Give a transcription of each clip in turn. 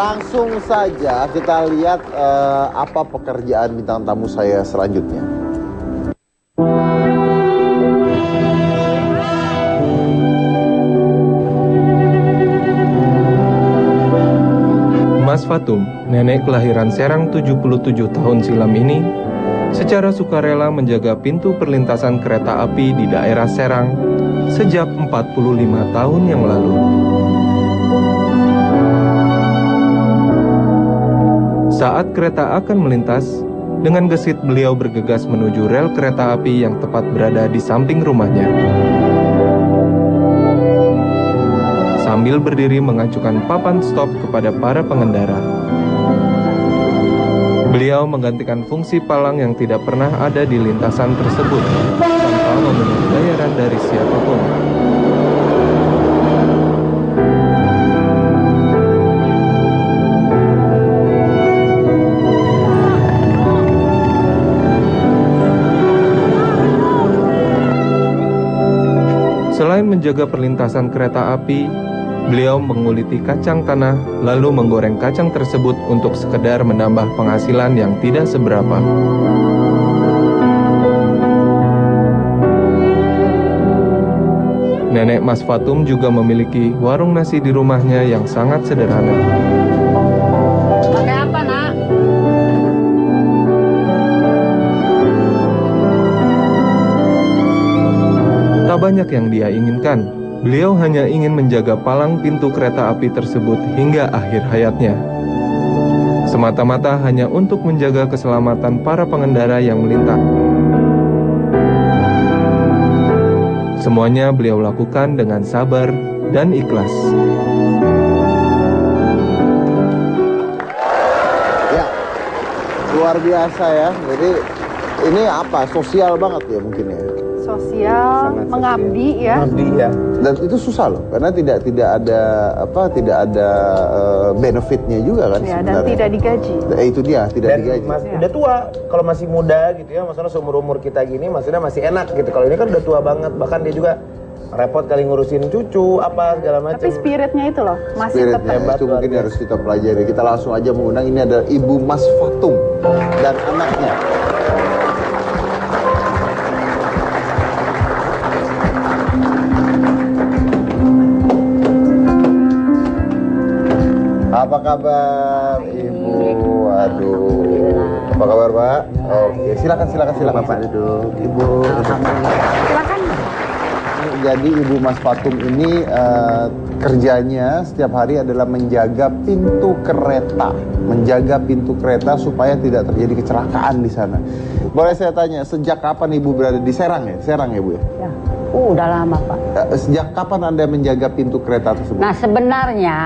Langsung saja kita lihat apa pekerjaan bintang tamu saya selanjutnya. Mas Fatum, nenek kelahiran Serang 77 tahun silam ini, secara sukarela menjaga pintu perlintasan kereta api di daerah Serang sejak 45 tahun yang lalu. Saat kereta akan melintas, dengan gesit beliau bergegas menuju rel kereta api yang tepat berada di samping rumahnya. Sambil berdiri mengacukan papan stop kepada para pengendara. Beliau menggantikan fungsi palang yang tidak pernah ada di lintasan tersebut, tanpa memenuhi bayaran dari siapapun. Selain menjaga perlintasan kereta api, beliau menguliti kacang tanah, lalu menggoreng kacang tersebut untuk sekedar menambah penghasilan yang tidak seberapa. Nenek Mas Fatum juga memiliki warung nasi di rumahnya yang sangat sederhana. Pakai apa, Nak? Tak banyak yang dia inginkan. Beliau hanya ingin menjaga palang pintu kereta api tersebut hingga akhir hayatnya. Semata-mata hanya untuk menjaga keselamatan para pengendara yang melintas. Semuanya beliau lakukan dengan sabar dan ikhlas. Ya, luar biasa ya. Jadi ini apa? Sosial banget ya mungkin ya. Sosial, Sangat mengabdi sosial. ya. Mengabdi ya. Dan itu susah loh, karena tidak ada benefitnya juga kan Ya, sebenarnya. dan tidak digaji. Itu dia, tidak digaji. Udah tua, kalau masih muda gitu ya, maksudnya seumur-umur kita gini, maksudnya masih enak gitu. Kalau ini kan udah tua banget, bahkan dia juga repot kali ngurusin cucu, apa segala macam. Tapi spiritnya itu loh, masih Spiritnya tetap. itu mungkin harus kita pelajari. Kita langsung aja mengundang, ini adalah Ibu Mas Fatum dan anaknya. Apa kabar Ibu? Aduh, apa kabar Pak? Oke, silakan Bapak duduk. Ibu. Silakan. Jadi Ibu Mas Fatum ini kerjanya setiap hari adalah menjaga pintu kereta supaya tidak terjadi kecelakaan di sana. Boleh saya tanya, sejak kapan Ibu berada di Serang ya? Serang ya Bu ya? Ya. Udah lama, Pak. Sejak kapan Anda menjaga pintu kereta tersebut? Nah, sebenarnya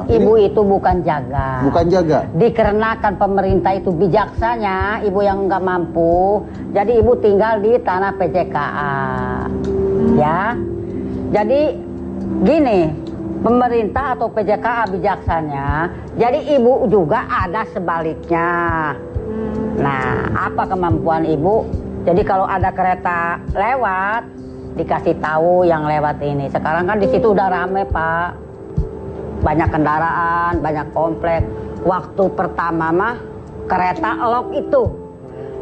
ibu itu bukan jaga. Bukan jaga? Dikarenakan pemerintah itu bijaksanya, ibu yang nggak mampu, jadi ibu tinggal di tanah PJKA. Ya, jadi gini, pemerintah atau PJKA bijaksanya, jadi ibu juga ada sebaliknya. Nah, apa kemampuan ibu? Jadi kalau ada kereta lewat, dikasih tahu yang lewat ini. Sekarang kan di situ udah rame, Pak. Banyak kendaraan, banyak komplek. Waktu pertama mah kereta elok itu,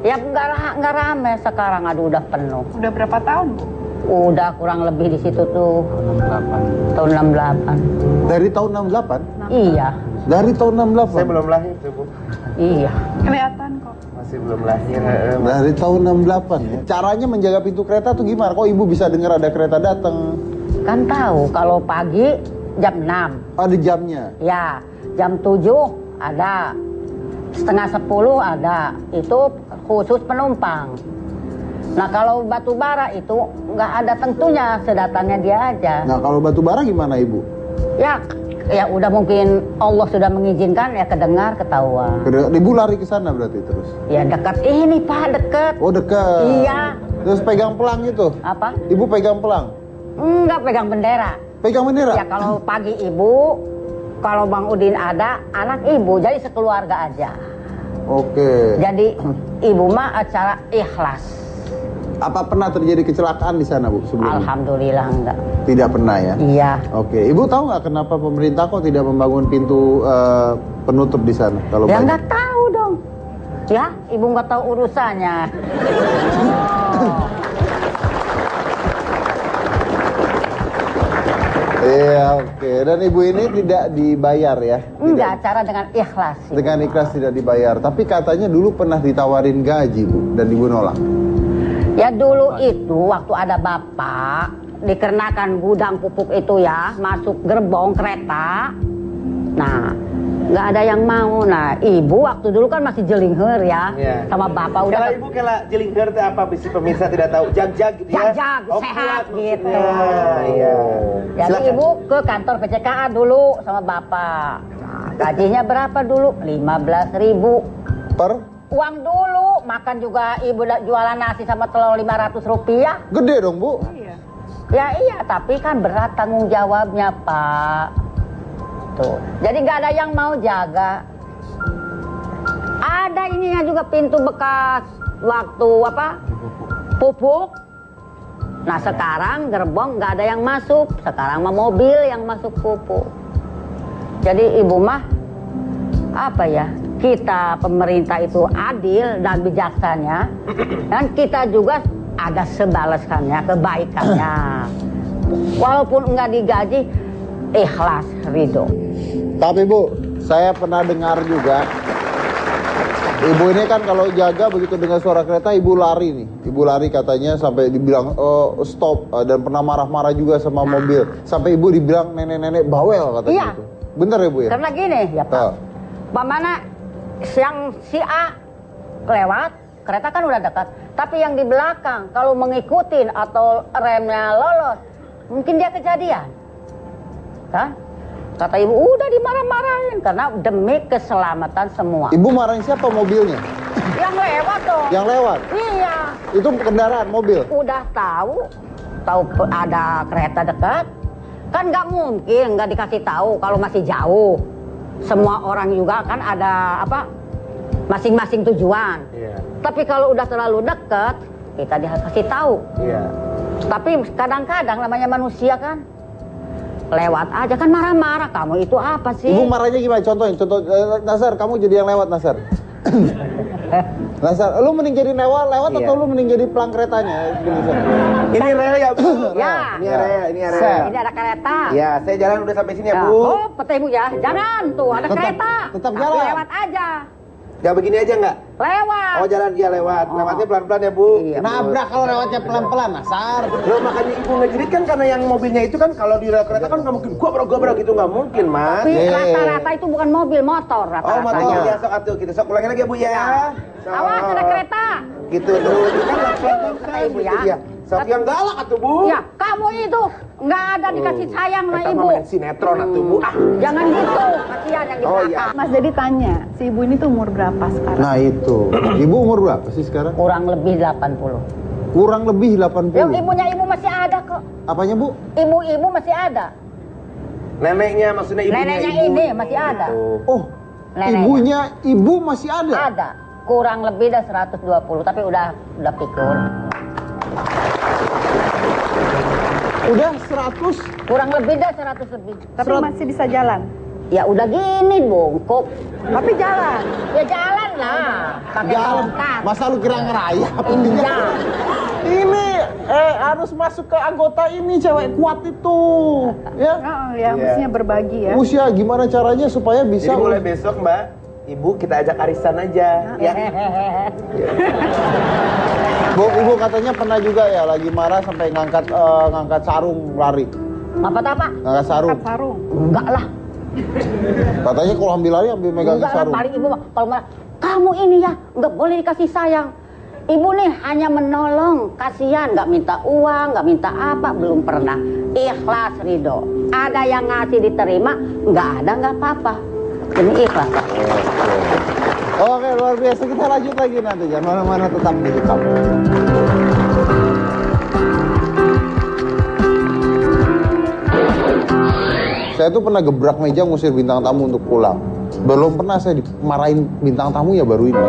ya nggak rame. Sekarang aduh udah penuh. Udah berapa tahun, Bu? Udah kurang lebih di situ tuh. Tahun 68. Dari tahun 68? Iya. Dari tahun 68? Saya belum lahir tuh, Bu. Iya. Kelihatan kok. Masih belum lahir. Dari tahun 68 ya. Caranya menjaga pintu kereta tuh gimana? Kok Ibu bisa dengar ada kereta datang? Kan tahu kalau pagi jam 6. Ada jamnya? Ya, jam 7 ada. Setengah 10 ada. Itu khusus penumpang. Nah, kalau batu bara itu nggak ada tentunya, sedatangnya dia aja. Nah, kalau batu bara gimana Ibu? Ya udah mungkin Allah sudah mengizinkan ya kedengar ketahuan. Ibu lari ke sana berarti terus? Ya dekat ini Pak, dekat. Oh dekat? Iya. Terus pegang pelang itu? Apa? Ibu pegang pelang? Enggak, pegang bendera. Pegang bendera? Ya kalau pagi ibu, kalau Bang Udin ada, anak ibu, jadi sekeluarga aja. Oke. Jadi ibu mah acara ikhlas. Apa pernah terjadi kecelakaan di sana, Bu, sebelumnya? Alhamdulillah enggak. Tidak pernah ya? Iya. Oke, Ibu tahu nggak kenapa pemerintah kok tidak membangun pintu penutup di sana? Kalau Ya banyak? nggak tahu dong. Ya, ibu nggak tahu urusannya. Iya, oke. Dan Ibu ini tidak dibayar ya? Enggak, cara dengan ikhlas. Ibu. Dengan ikhlas tidak dibayar. Tapi katanya dulu pernah ditawarin gaji, Bu, dan Ibu nolak. Ya dulu itu waktu ada bapak dikarenakan gudang pupuk itu ya masuk gerbong kereta. Nah, nggak ada yang mau. Nah, ibu waktu dulu kan masih jelingher ya, Iya. sama bapak udah. Kalau ibu kela jelingher itu apa? Bisa pemirsa tidak tahu. Jag-jag gitu ya? Jag-jag, Oh, sehat kuat gitu. maksudnya. Iya. Jadi Silakan. ibu ke kantor PCKA dulu sama bapak. Nah, gajinya berapa dulu? 15.000. Per? Uang dulu, makan juga ibu jualan nasi sama telur 500 rupiah. Gede dong, Bu. Iya. Ya iya, tapi kan berat tanggung jawabnya, Pak. Tuh. Jadi nggak ada yang mau jaga. Ada ininya juga pintu bekas waktu apa? Pupuk. Nah sekarang gerbong nggak ada yang masuk. Sekarang mah mobil yang masuk pupuk. Jadi ibu mah apa ya? Kita pemerintah itu adil dan bijaksana, dan kita juga ada sebalaskannya, kebaikannya. Walaupun enggak digaji, ikhlas, ridho. Tapi Bu, saya pernah dengar juga, Ibu ini kan kalau jaga begitu dengar suara kereta, Ibu lari nih. Ibu lari katanya sampai dibilang stop, dan pernah marah-marah juga sama mobil. Sampai Ibu dibilang nenek-nenek bawel katanya. Iya. Itu. Bener ya Bu ya? Karena gini ya Pak, Ah. mana yang si A lewat, kereta kan udah dekat. Tapi yang di belakang, kalau mengikutin atau remnya lolos, mungkin dia kejadian. Kan? Kata ibu, udah dimarah-marahin. Karena demi keselamatan semua. Ibu marahin siapa mobilnya? Yang lewat dong. Yang lewat? Iya. Itu kendaraan, mobil? Udah tahu ada kereta dekat. Kan nggak mungkin nggak dikasih tahu kalau masih jauh. Semua orang juga kan ada apa? Masing-masing tujuan. Iya. Tapi kalau udah terlalu dekat, kita dikasih tahu. Iya. Tapi kadang-kadang namanya manusia kan lewat aja kan marah-marah. Kamu itu apa sih? Ibu marahnya gimana? Contohin, Nasar, kamu jadi yang lewat, Nasar. Nasar, lu mending jadi lewat Iya. atau lu mending jadi pelang keretanya? Ini rel ya, Bu? Ya. Ini area, ini area. Set. Ini ada kereta. Ya, saya jalan udah sampai sini ya, Ya. Bu. Oh, peta ibu ya. Jangan tuh ada kereta. tetap Tapi jalan. lewat aja. Jangan begini aja nggak? Lewat. Oh, jalan dia lewat. Oh. Lewatnya pelan-pelan ya, Bu. Iya. Nabrak kalau lewatnya pelan-pelan, Nasar. Loh, makanya ibu ngejerit kan karena yang mobilnya itu kan kalau di rel kereta kan nggak mungkin gua gitu, nggak mungkin, Mas. Tapi Iya. rata-rata itu bukan mobil, motor Oh, rata-ratanya. motor ya, sok atuh kita sok ulangin lagi ya, Bu ya. Sok. Awas ada kereta. Gitu tuh, itu kan pelan-pelan Kata gitu ibu ya. dia. Sok yang galak atuh, Bu. Ya, kamu itu nggak ada dikasih sayang sama Kita ibu. mah main sinetron atuh, Bu. Ah. Jangan gitu, kasihan yang di Oh, belakang. iya. Mas jadi tanya, si ibu ini tuh umur berapa sekarang? Nah itu, ibu umur berapa sih sekarang? Kurang lebih 80. Kurang lebih 80. Yang ibunya ibu masih ada kok. Apanya, Bu? Ibu-ibu masih ada. Neneknya maksudnya ibunya Neneknya ibu. ini masih ada. Gitu. Oh, Neneknya. ibunya ibu masih ada? Ada. Kurang lebih dari 120, tapi udah pikun. Udah 100? Kurang lebih dah 100 lebih. Tapi masih bisa jalan. Ya udah gini bungkuk. Tapi jalan. Ya jalan lah. Pakai Jalan. tongkat. Masa lu kira ngerayap? Iya. Ini harus masuk ke anggota ini cewek kuat itu. Ya. Oh, ya, Iya. mestinya berbagi ya. Usia gimana caranya supaya bisa Jadi mulai besok, Mbak, Ibu kita ajak arisan aja, ya. Ibu katanya pernah juga ya lagi marah sampai ngangkat sarung lari. Apa? Ngangkat sarung. Angkat sarung. Enggak lah. Katanya kalau ambil lari ambil megang Enggak lah, sarung. paling ibu mah kalau marah, kamu ini ya nggak boleh dikasih sayang. Ibu nih hanya menolong, kasihan, nggak minta uang, nggak minta apa, belum pernah. Ikhlas ridho. Ada yang ngasih diterima, nggak ada nggak apa-apa. Ini ikhlas. Oke, luar biasa. Kita lanjut lagi nanti. Jangan mana-mana, tetap di Hikam. Saya tuh pernah gebrak meja ngusir bintang tamu untuk pulang. Belum pernah saya dimarahin bintang tamu ya baru ini.